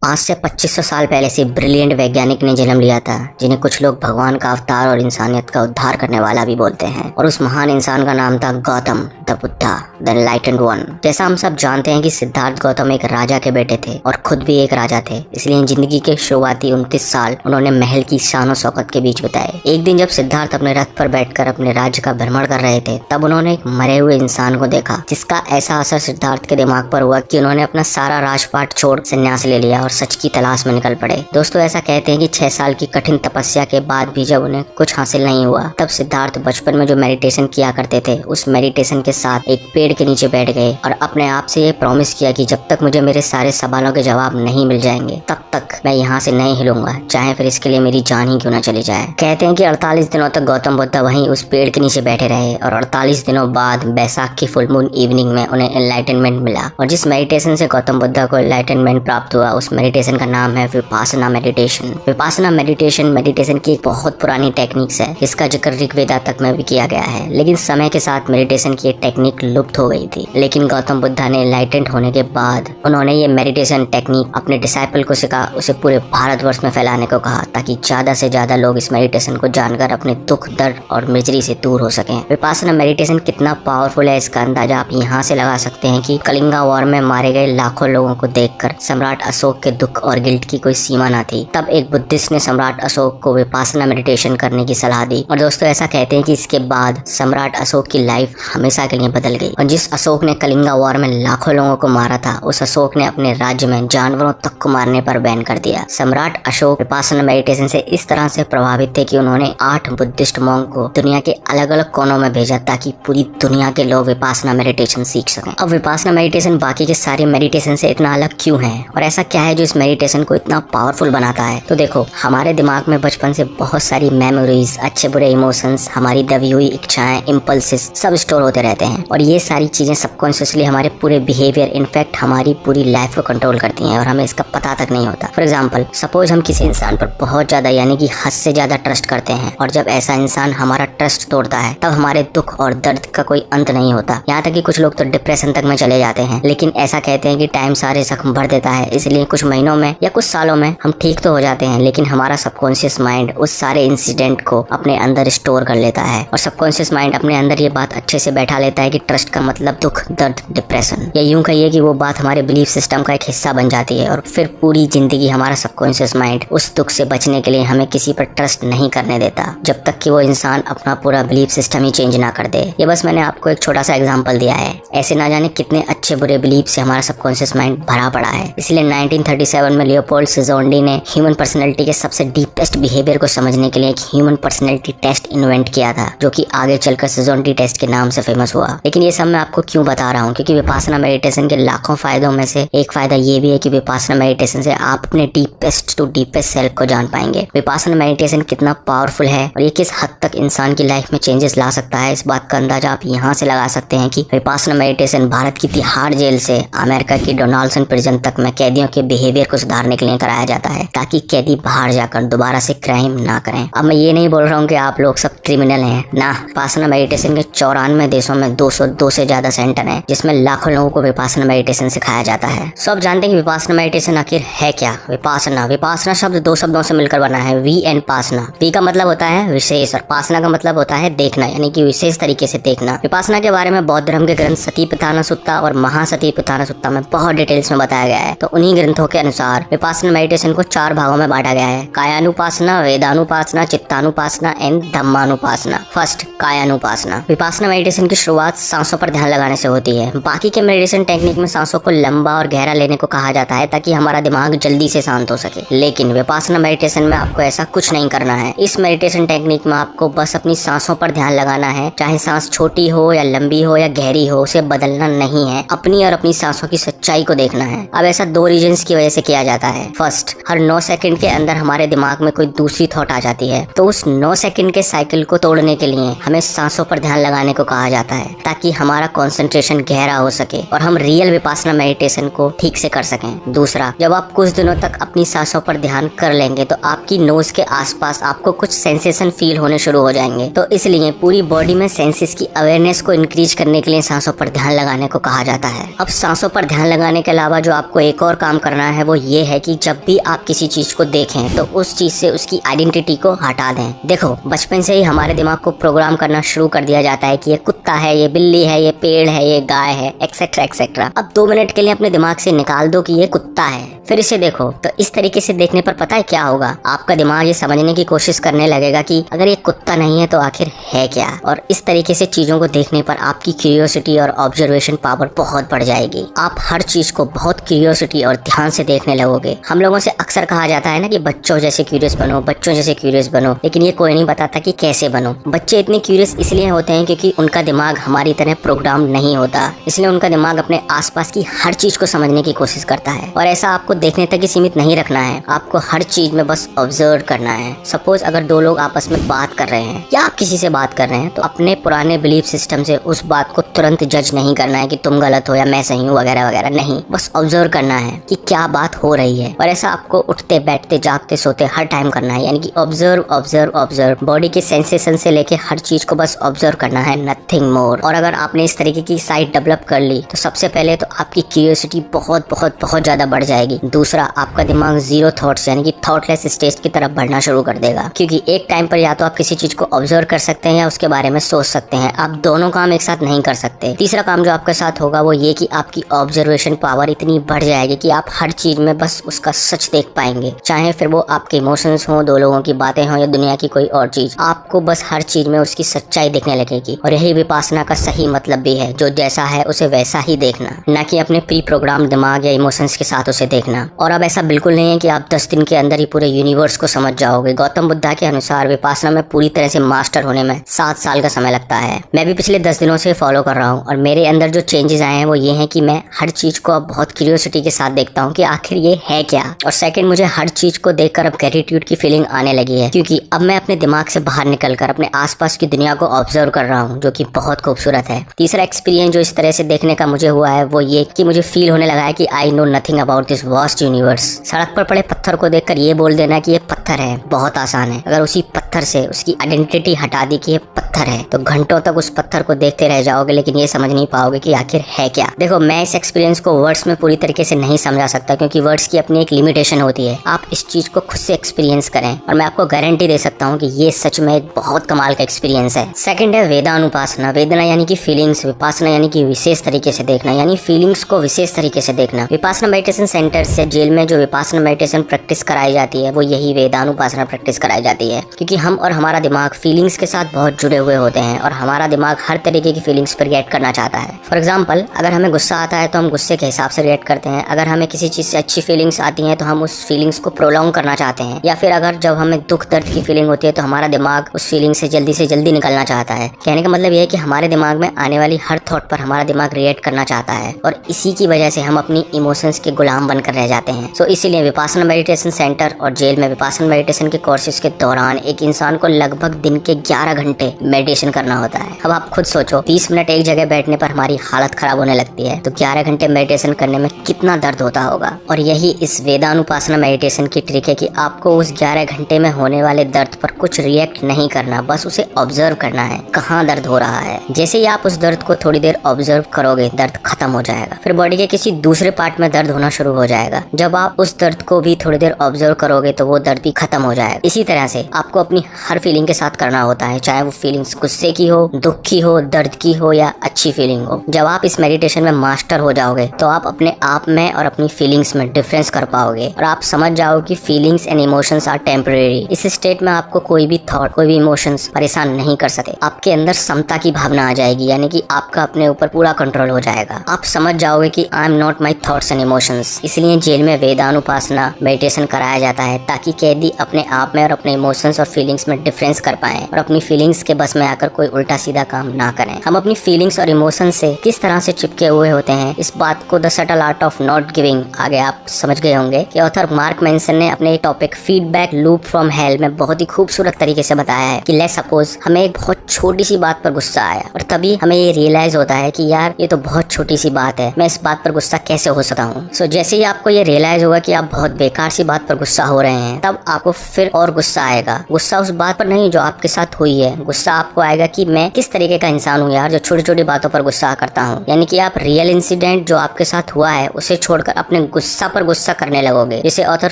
आज से 2500 साल पहले से ब्रिलियंट वैज्ञानिक ने जन्म लिया था, जिन्हें कुछ लोग भगवान का अवतार और इंसानियत का उद्धार करने वाला भी बोलते हैं। और उस महान इंसान का नाम था Gautam the Buddha, the enlightened one. जैसा हम सब जानते हैं कि सिद्धार्थ गौतम एक राजा के बेटे थे और खुद भी एक राजा थे, इसलिए जिंदगी के शुरुआती 29 साल उन्होंने महल की शान और शौकत के बीच बिताए। एक दिन जब सिद्धार्थ अपने रथ पर बैठकर अपने राज्य का भ्रमण कर रहे थे, तब उन्होंने एक मरे हुए इंसान को देखा, जिसका ऐसा असर सिद्धार्थ के दिमाग पर हुआ कि उन्होंने अपना सारा राजपाट छोड़ संन्यास ले लिया और सच की तलाश में निकल पड़े। दोस्तों, ऐसा कहते हैं कि 6 साल की कठिन तपस्या के बाद भी जब उन्हें कुछ हासिल नहीं हुआ, तब सिद्धार्थ बचपन में जो मेडिटेशन किया करते थे, उस मेडिटेशन के साथ एक पेड़ के नीचे बैठ गए और अपने आप से ये प्रॉमिस किया कि जब तक मुझे मेरे सारे सवालों के जवाब नहीं मिल जाएंगे, तब तक मैं यहाँ से नहीं हिलूंगा, चाहे फिर इसके लिए मेरी जान ही क्यों न चली जाए। कहते हैं कि 48 दिनों तक गौतम बुद्ध वहीं उस पेड़ के नीचे बैठे रहे और 48 दिनों बाद बैसाख की फुल मून इवनिंग में उन्हें एनलाइटनमेंट मिला। और जिस मेडिटेशन से गौतम बुद्ध को एनलाइटनमेंट प्राप्त हुआ, उस मेडिटेशन का नाम है विपासना मेडिटेशन। विपासना मेडिटेशन की एक बहुत पुरानी टेक्निक्स है, जिसका जिक्र ऋग्वेदा तक में भी किया गया है, लेकिन समय के साथ मेडिटेशन की टेक्निक लुप्त हो गई थी। लेकिन गौतम बुद्धा ने एनलाइटेंड होने के बाद उन्होंने ये मेडिटेशन टेक्निक अपने डिसाइपल को सिखा, उसे पूरे भारतवर्ष में फैलाने को कहा, ताकि ज्यादा से ज्यादा लोग इस मेडिटेशन को जानकर अपने दुख, दर्द और मिजरी से दूर हो सकें। विपासना मेडिटेशन कितना पावरफुल है, इसका अंदाजा आप यहाँ से लगा सकते हैं कि कलिंगा वॉर में मारे गए लाखों लोगों को देखकर सम्राट अशोक के दुख और गिल्ट की कोई सीमा न थी। तब एक बुद्धिस्ट ने सम्राट अशोक को विपासना मेडिटेशन करने की सलाह दी। और दोस्तों, ऐसा कहते हैं कि इसके बाद सम्राट अशोक की लाइफ हमेशा के लिए बदल गई। और जिस अशोक ने कलिंगा वॉर में लाखों लोगों को मारा था, उस अशोक ने अपने राज्य में जानवरों तक को मारने पर बैन कर दिया। सम्राट अशोक विपासना मेडिटेशन से इस तरह से प्रभावित थे कि उन्होंने 8 बुद्धिस्ट मॉन्क को दुनिया के अलग अलग कोनों में भेजा, ताकि पूरी दुनिया के लोग विपासना मेडिटेशन सीख सकें। अब विपासना मेडिटेशन बाकी के सारे मेडिटेशन से इतना अलग क्यों है, और ऐसा क्या है जो इस मेडिटेशन को इतना पावरफुल बनाता है? तो देखो, हमारे दिमाग में बचपन से बहुत सारी मेमोरीज, अच्छे बुरे इमोशंस, हमारी दबी हुई इच्छाएं, इम्पल्सेस सब स्टोर होते रहते हैं, और ये सारी चीजें सबकॉन्शियसली हमारे पूरे बिहेवियर, इनफैक्ट हमारी पूरी लाइफ को कंट्रोल करती हैं और हमें इसका पता तक नहीं होता। फॉर एग्जाम्पल, सपोज हम किसी इंसान पर बहुत ज्यादा यानी कि हद से ज्यादा ट्रस्ट करते हैं, और जब ऐसा इंसान हमारा ट्रस्ट तोड़ता है, तब हमारे दुख और दर्द का कोई अंत नहीं होता। यहाँ तक कि कुछ लोग तो डिप्रेशन तक में चले जाते हैं। लेकिन ऐसा कहते हैं कि टाइम सारे जख्म भर देता है, इसलिए कुछ महीनों में या कुछ सालों में हम ठीक तो हो जाते हैं, लेकिन हमारा सबकॉन्शियस माइंड उस सारे इंसिडेंट को अपने अंदर स्टोर कर लेता है, और सबकॉन्शियस माइंड अपने अंदर ये बात अच्छे से बैठा लेता है कि ट्रस्ट का मतलब दुख, दर्द, डिप्रेशन, या यूं कहिए कि वो बात हमारे बिलीफ सिस्टम का एक हिस्सा बन जाती है। और फिर पूरी जिंदगी हमारा सबकॉन्शियस माइंड उस दुख से बचने के लिए हमें किसी पर ट्रस्ट नहीं करने देता, जब तक कि वो इंसान अपना पूरा बिलीफ सिस्टम ही चेंज ना कर दे। ये बस मैंने आपको एक छोटा सा एग्जांपल दिया है, ऐसे ना जाने कितने अच्छे बुरे बिलीफ से हमारा सबकॉन्शियस माइंड भरा पड़ा है। इसलिए 1937 में लियोपोल्ड सिजोंडी ने ह्यूमन पर्सनैलिटी के सबसे डीपेस्ट बिहेवियर को समझने के लिए एक ह्यूमन पर्सनैलिटी टेस्ट इन्वेंट किया था, जो कि आगे चलकर सिजोंडी टेस्ट के नाम से फेमस हुआ। लेकिन ये सब मैं आपको क्यों बता रहा हूँ, क्योंकि विपासना मेडिटेशन के लाखों फायदों में से एक फायदा ये भी है कि विपासना मेडिटेशन से आप अपने डीपेस्ट टू डीपेस्ट सेल्फ को जान पाएंगे। विपासना मेडिटेशन कितना पावरफुल है और ये किस हद तक इंसान की लाइफ में चेंजेस ला सकता है, इस बात का अंदाजा आप यहाँ से लगा सकते हैं कि विपासना मेडिटेशन भारत की तिहाड़ जेल से अमेरिका की डोनाल्डसन प्रिजन तक में कैदियों के बिहेवियर को सुधारने के लिए कराया जाता है, ताकि कैदी बाहर जाकर दोबारा से क्राइम ना करें। अब मैं ये नहीं बोल रहा हूँ कि आप लोग सब क्रिमिनल हैं ना। विपासना मेडिटेशन के 94 देशों में 202 से ज्यादा सेंटर हैं, जिसमें लाखों लोगों को विपासना मेडिटेशन सिखाया जाता है। सब जानते हैं कि विपासना मेडिटेशन आखिर है क्या। विपासना शब्द 2 शब्दों से मिलकर बना है, वी एंड पासना। वी का मतलब होता है विशेष और पासना का मतलब होता है देखना, यानी कि विशेष तरीके से देखना। विपासना के बारे में बौद्ध धर्म के ग्रंथ सतीपट्ठान सुत्ता और महासतीपट्ठान सुत्ता में बहुत डिटेल्स में बताया गया है। तो उन्हीं ग्रंथों के अनुसार विपासना मेडिटेशन को 4 भागों में बांटा गया है: कायानुपासना, वेदानुपासना, चित्तानुपासना एंड धम्मानुपासना। फर्स्ट, कायानुपासना। विपासना मेडिटेशन की शुरुआत सांसों पर ध्यान लगाने से होती है। बाकी के मेडिटेशन टेक्निक में सांसों को लंबा और गहरा लेने को कहा जाता है, ताकि हमारा दिमाग जल्दी से शांत हो सके। लेकिन विपासना मेडिटेशन में आपको ऐसा कुछ नहीं करना है। इस मेडिटेशन टेक्निक में आपको बस अपनी सांसों पर ध्यान लगाना है, चाहे सांस छोटी हो या लंबी हो या गहरी हो, उसे बदलना नहीं है। अपनी और अपनी सांसों की सच्चाई को देखना है। अब ऐसा 2 रीजंस की वजह से किया जाता है। फर्स्ट, हर 9 सेकंड के अंदर हमारे दिमाग में कोई दूसरी थॉट आ जाती है, तो उस 9 सेकंड के साइकिल को तोड़ने के लिए हमें सांसों पर ध्यान लगाने को कहा जाता है, ताकि हमारा कंसंट्रेशन गहरा हो सके और हम रियल विपासना मेडिटेशन को ठीक से कर सकें। दूसरा, जब आप कुछ दिनों तक अपनी सांसों पर ध्यान कर लेंगे, तो आपकी नोज के आसपास आपको कुछ सेंसेशन फील होने शुरू हो जाएंगे। तो इसलिए पूरी बॉडी में सेंसेस की अवेयरनेस को इंक्रीज करने के लिए सांसों पर ध्यान लगाने को कहा जाता होता है। अब सांसों पर ध्यान लगाने के अलावा जो आपको एक और काम करना है वो ये है कि जब भी आप किसी चीज को देखें तो उस चीज से उसकी आइडेंटिटी को हटा दें। देखो, बचपन से ही हमारे दिमाग को प्रोग्राम करना शुरू कर दिया जाता है कि ये कुत्ता है, ये बिल्ली है, ये पेड़ है, ये गाय है, एक्सेट्रा एक्सेट्रा। अब 2 मिनट के लिए अपने दिमाग से निकाल दो कि ये कुत्ता है, फिर इसे देखो। तो इस तरीके से देखने पर पता है क्या होगा, आपका दिमाग ये समझने की कोशिश करने लगेगा कि अगर ये कुत्ता नहीं है तो आखिर है क्या। और इस तरीके से चीजों को देखने पर आपकी क्यूरियोसिटी और ऑब्जर्वेशन पावर बहुत बढ़ जाएगी। आप हर चीज को बहुत क्यूरियोसिटी और ध्यान से देखने लगोगे। हम लोगों से अक्सर कहा जाता है ना कि बच्चों जैसे क्यूरियस बनो, बच्चों जैसे क्यूरियस बनो, लेकिन ये कोई नहीं बताता कि कैसे बनो। बच्चे इतने क्यूरियस इसलिए होते हैं क्योंकि उनका दिमाग हमारी तरह प्रोग्राम नहीं होता, इसलिए उनका दिमाग अपने आसपास की हर चीज को समझने की कोशिश करता है। और ऐसा आपको देखने तक ही सीमित नहीं रखना है, आपको हर चीज में बस ऑब्जर्व करना है। सपोज अगर 2 लोग आपस में बात कर रहे हैं या आप किसी से बात कर रहे हैं तो अपने पुराने बिलीफ सिस्टम से उस बात को तुरंत जज नहीं करना है कि तुम गलत हो या मैं सही हूँ वगैरह वगैरह। नहीं, बस ऑब्जर्व करना है कि क्या बात हो रही है। और ऐसा आपको उठते बैठते जागते सोते हर टाइम करना है, यानी कि ऑब्जर्व ऑब्जर्व ऑब्जर्व। बॉडी के सेंसेशन से लेके हर चीज को बस ऑब्जर्व करना है, नथिंग मोर। और अगर आपने इस तरीके की साइट डेवलप कर ली तो सबसे पहले तो आपकी क्यूरियोसिटी बहुत बहुत बहुत ज्यादा बढ़ जाएगी। दूसरा, आपका दिमाग जीरो थॉट्स यानी कि थॉटलेस स्टेज की तरफ बढ़ना शुरू कर देगा, क्योंकि एक टाइम पर या तो आप किसी चीज को ऑब्जर्व कर सकते हैं या उसके बारे में सोच सकते हैं। आप दोनों काम एक साथ नहीं कर सकते। तीसरा काम जो आपके साथ होगा वो ये कि आपकी ऑब्जर्वेशन पावर इतनी बढ़ जाएगी कि आप हर चीज में बस उसका सच देख पाएंगे, चाहे फिर वो आपके इमोशंस हो, 2 लोगों की बातें हो या दुनिया की कोई और चीज। आपको बस हर चीज में उसकी सच्चाई दिखने लगेगी। और यही विपासना का सही मतलब भी है, जो जैसा है उसे वैसा ही देखना, ना कि अपने प्री प्रोग्राम दिमाग या इमोशंस के साथ उसे देखना। और अब ऐसा बिल्कुल नहीं है कि आप 10 दिन के अंदर ही पूरे यूनिवर्स को समझ जाओगे। गौतम बुद्धा के अनुसार विपासना में पूरी तरह से मास्टर होने में 7 साल का समय लगता है। मैं भी पिछले 10 दिनों से फॉलो कर रहा हूँ और मेरे अंदर जो चेंजेस आए हैं वो ये हैं कि मैं हर चीज को अब बहुत क्यूरियोसिटी के साथ देखता हूँ कि आखिर ये है क्या। और सेकंड, मुझे हर चीज को देखकर अब ग्रेटिट्यूड की फीलिंग आने लगी है, क्योंकि अब मैं अपने दिमाग से बाहर निकलकर अपने आसपास की दुनिया को ऑब्जर्व कर रहा हूँ, जो कि बहुत खूबसूरत है। तीसरा एक्सपीरियंस जो इस तरह से देखने का मुझे हुआ है वो ये कि मुझे फील होने लगा है कि I know nothing about this vast universe. सड़क पर पड़े पत्थर को देखकर ये बोल देना कि ये पत्थर है बहुत आसान है। अगर उसी पत्थर से उसकी आइडेंटिटी हटा दी कि ये पत्थर है तो घंटों तक उस पत्थर को देखते रह जाओगे, लेकिन ये समझ नहीं पाओगे कि आखिर है क्या। देखो, मैं इस एक्सपीरियंस को वर्ड्स में पूरी तरीके से नहीं समझा सकता, क्योंकि वर्ड्स की अपनी एक लिमिटेशन होती है। आप इस चीज को खुद से एक्सपीरियंस करें और मैं आपको गारंटी दे सकता हूँ कि ये सच में एक बहुत कमाल का एक्सपीरियंस है। सेकंड है वेदानुपासना। वेदना यानी कि फीलिंग्स, विपासना यानी कि विशेष तरीके से देखना, यानी फीलिंग्स को विशेष तरीके से देखना। विपासना मेडिटेशन सेंटर से जेल में जो विपासना मेडिटेशन प्रैक्टिस कराई जाती है वो यही वेदानुपासना प्रैक्टिस कराई जाती है, क्योंकि हम और हमारा दिमाग फीलिंग्स के साथ बहुत जुड़े हुए होते हैं और हमारा दिमाग हर तरीके की फीलिंग्स पर रिएक्ट करना चाहता है। फॉर एग्जाम्पल, अगर हमें गुस्सा आता है तो हम गुस्से के हिसाब से रिएक्ट करते हैं। अगर हमें किसी चीज से अच्छी फीलिंग्स आती हैं तो हम उस फीलिंग्स को प्रोलॉन्ग करना चाहते हैं। या फिर अगर जब हमें दुख दर्द की फीलिंग होती है तो हमारा दिमाग उस फीलिंग से जल्दी निकलना चाहता है। कहने का मतलब यह है कि हमारे दिमाग में आने वाली हर थॉट पर हमारा दिमाग रिएक्ट करना चाहता है और इसी की वजह से हम अपनी इमोशंस के गुलाम बनकर रह जाते हैं। सो इसीलिए विपासना मेडिटेशन सेंटर और जेल में विपासना मेडिटेशन के कोर्सेज के दौरान एक इंसान को लगभग दिन के 11 घंटे मेडिटेशन करना होता है। अब आप खुद सोचो, 30 मिनट एक जगह बैठने पर हमारी हालत खराब होने लगती है, तो 11 घंटे मेडिटेशन करने में कितना दर्द होता होगा। और यही इस वेदानुपासना मेडिटेशन की ट्रिक है कि आपको उस 11 घंटे में होने वाले दर्द पर कुछ रिएक्ट नहीं करना, बस उसे ऑब्जर्व करना है कहाँ दर्द हो रहा है। जैसे ही आप उस दर्द को थोड़ी देर ऑब्जर्व करोगे, दर्द खत्म हो जाएगा। फिर बॉडी के किसी दूसरे पार्ट में दर्द होना शुरू हो जाएगा। जब आप उस दर्द को भी थोड़ी देर ऑब्जर्व करोगे तो वो दर्द भी खत्म हो जाएगा। इसी तरह से आपको अपनी हर फीलिंग के साथ करना होता है, चाहे वो फीलिंग्स गुस्से की हो, दुख की हो, दर्द की हो या अच्छी फीलिंग हो। जब आप इस मेडिटेशन में मास्टर हो जाओगे तो आप अपने आप में और अपनी फीलिंग्स में डिफरेंस कर पाओगे और आप समझ जाओ कि feelings and emotions are temporary. इस स्टेट में आपको कोई भी थॉट, कोई भी इमोशंस परेशान नहीं कर सकते। आपके अंदर समता की भावना आ जाएगी, यानी कि आपका अपने ऊपर पूरा कंट्रोल हो जाएगा। आप समझ जाओगे कि I am not my thoughts and emotions. इसलिए जेल में वेदानुपासना मेडिटेशन कराया जाता है ताकि कैदी अपने आप में और अपने इमोशंस और फीलिंग्स में डिफरेंस कर पाए और अपनी फीलिंग्स के बस में आकर कोई उल्टा सीधा काम ना करें। हम अपनी फीलिंग्स और इमोशंस से किस तरह से चिपके हुए होते हैं, इस बात को the subtle art of not giving आगे आप समझ गए होंगे कि ऑथर मार्क मैंसन ने अपने topic feedback loop from hello में बहुत ही खूबसूरत तरीके से बताया है कि लेट्स सपोज हमें एक बहुत छोटी सी बात पर गुस्सा आया और तभी हमें ये रियलाइज होता है कि यार ये तो बहुत छोटी सी बात है, मैं इस बात पर गुस्सा कैसे हो सकता हूँ। सो जैसे ही आपको ये रियलाइज होगा कि आप बहुत बेकार सी बात पर गुस्सा हो रहे हैं, तब आपको फिर और गुस्सा आएगा। गुस्सा उस बात पर नहीं जो आपके साथ हुई है, गुस्सा आपको आएगा कि मैं किस तरीके का इंसान हूँ यार जो छोटी छोटी बातों पर गुस्सा करता हूँ। यानी कि आप रियल इंसिडेंट जो आपके साथ हुआ है उसे छोड़कर अपने गुस्सा पर गुस्सा करने लगोगे, जिसे author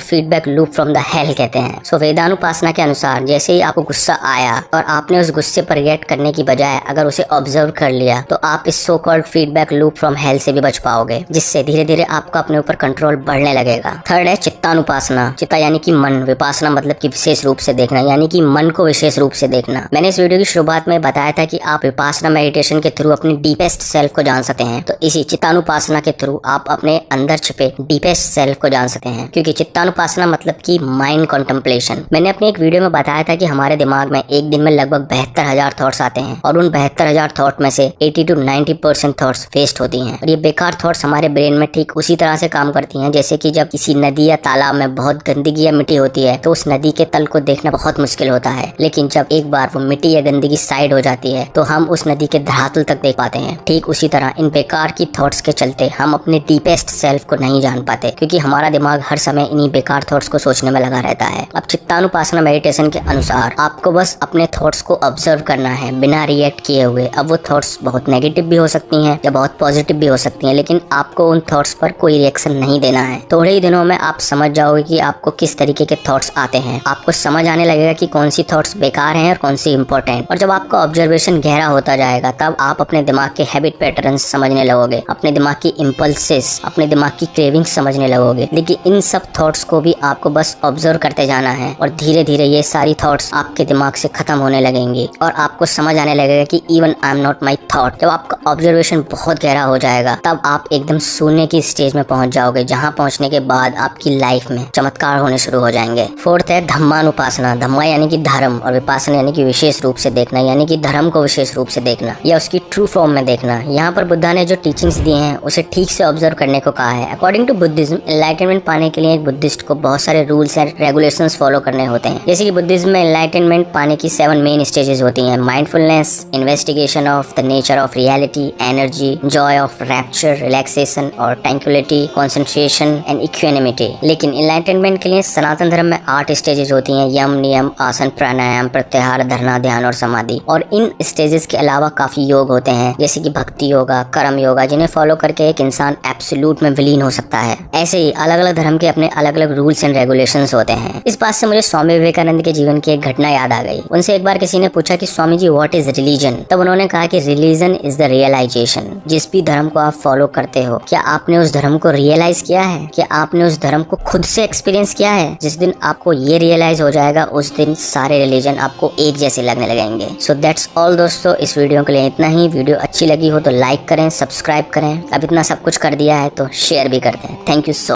feedback loop from the hell कहते हैं। सो वेदानुपासना के अनुसार जैसे ही आपको गुस्सा आया और आपने उस गुस्से पर रिएक्ट करने की बजाय अगर उसे ऑब्जर्व कर लिया, तो आप इस so called feedback loop from hello से भी बच पाओगे, जिससे धीरे धीरे आपका अपने ऊपर कंट्रोल बढ़ने लगेगा। थर्ड है चित्तानुपासना। चित्ता यानी कि मन, विपासना मतलब कि विशेष रूप से देखना, यानी कि मन को विशेष रूप से देखना। मैंने इस वीडियो की शुरुआत में बताया था कि आप विपासना मेडिटेशन के थ्रू अपनी डीपेस्ट सेल्फ को जान सकते हैं, तो इसी चित्तानुपासना के थ्रू आप अपने अंदर छिपे डीपेस्ट सेल्फ को जान सकते हैं, क्योंकि चित्तानुपासना मतलब कि माइंड कॉन्टेम्पलेशन। मैंने अपनी एक वीडियो में बताया था कि हमारे दिमाग में एक दिन में लगभग 72,000 थॉट्स आते हैं और उन 72,000 थॉट में से 80 to 90% थॉट्स वेस्ट होती हैं। और ये बेकार थॉट्स हमारे ब्रेन में ठीक उसी तरह से काम करती हैं जैसे कि जब किसी नदी या तालाब में बहुत गंदगी या मिट्टी होती है तो उस नदी के तल को देखना बहुत मुश्किल होता है, लेकिन जब एक बार वो मिट्टी या गंदगी साइड हो जाती है तो हम उस नदी के धरातल तक देख पाते हैं। ठीक उसी तरह इन बेकार की थॉट्स के चलते हम अपने डीपेस्ट सेल्फ को नहीं जान पाते, क्योंकि हमारा दिमाग हर समय इन्हीं बेकार थॉट्स को सोचने में लगा रहता है। अब चित्तानुपासना मेडिटेशन के अनुसार आपको बस अपने थॉट्स को ऑब्जर्व करना है बिना रिएक्ट किए हुए। अब वो थॉट्स बहुत नेगेटिव भी हो सकती हैं या बहुत पॉजिटिव भी हो सकती हैं, लेकिन आपको उन थॉट्स पर कोई रिएक्शन नहीं देना है। थोड़े ही दिनों में आप समझ जाओगे कि आपको किस तरीके के थॉट्स आते हैं। आपको समझ आने लगेगा कि कौन सी थॉट्स बेकार हैं और कौन सी इंपॉर्टेंट। और जब आपका ऑब्जर्वेशन गहरा होता जाएगा तब आप अपने दिमाग के हैबिट पैटर्न समझने लगोगे, अपने दिमाग की इम्पल्सेस, अपने दिमाग की क्रेविंग्स समझने लगोगे। लेकिन इन सब थॉट्स को भी आपको बस ऑब्जर्व करते जाना है और धीरे धीरे ये सारी थॉट्स आपके दिमाग से खत्म होने लगेंगी और आपको समझ आने लगेगा कि even I am not my thought. जब आपका ऑब्जर्वेशन बहुत गहरा हो जाएगा तब आप एकदम शून्य की स्टेज में पहुंच जाओगे, जहां पहुंचने के बाद आपकी लाइफ में चमत्कार होने शुरू हो जाएंगे। फोर्थ है धम्मानुपासना। धम्मा यानी कि धर्म और विपासना यानी कि विशेष रूप से देखना, यानी कि धर्म को विशेष रूप से देखना या उसकी ट्रू फॉर्म में देखना। यहाँ पर बुद्धा ने जो टीचिंग्स दी हैं उसे ठीक से ऑब्जर्व करने को कहा है। अकॉर्डिंग टू बुद्धिज्म, एनलाइटनमेंट पाने के लिए एक बुद्धिस्ट को बहुत सारे रूल्स एंड रेगुलेशंस फॉलो करने होते हैं। जैसे कि बुद्धिज्म में एनलाइटनमेंट पाने की 7 मेन स्टेजेस होती हैं: mindfulness, investigation of the nature of reality, energy, Joy of rapture, relaxation और ट्रैंक्विलिटी, कंसंट्रेशन एंड इक्विनिमिटी। लेकिन एनलाइटनमेंट के लिए सनातन धर्म में 8 स्टेजेस होती हैं: यम, नियम, आसन, प्राणायाम, प्रत्याहार, धरना, ध्यान और समाधि। और इन स्टेजेस के अलावा काफी योग होते हैं जैसे कि भक्ति योगा, कर्म योगा, जिन्हें फॉलो करके एक इंसान एब्सोल्यूट में विलीन हो सकता है। ऐसे ही अलग अलग धर्म के अपने अलग अलग रूल्स एंड रेगुलेशंस होते हैं। इस बात से मुझे स्वामी विवेकानंद के जीवन की एक घटना याद आ गई। उनसे एक बार किसी ने पूछा कि Swami ji what is religion? तब उन्होंने कहा कि रिलीजन इज द रियलाइजेशन। जिस भी धर्म को आप फॉलो करते हो, क्या आपने उस धर्म को रियलाइज किया है? क्या आपने उस धर्म को खुद से एक्सपीरियंस किया है? जिस दिन आपको ये रियलाइज हो जाएगा उस दिन सारे रिलीजन आपको एक जैसे लगने लगेंगे। सो दैट्स ऑल दोस्तों, इस वीडियो के लिए इतना ही। वीडियो अच्छी लगी हो तो लाइक करें, सब्सक्राइब करें। अब इतना सब कुछ कर दिया है तो शेयर भी कर दें। Thank you so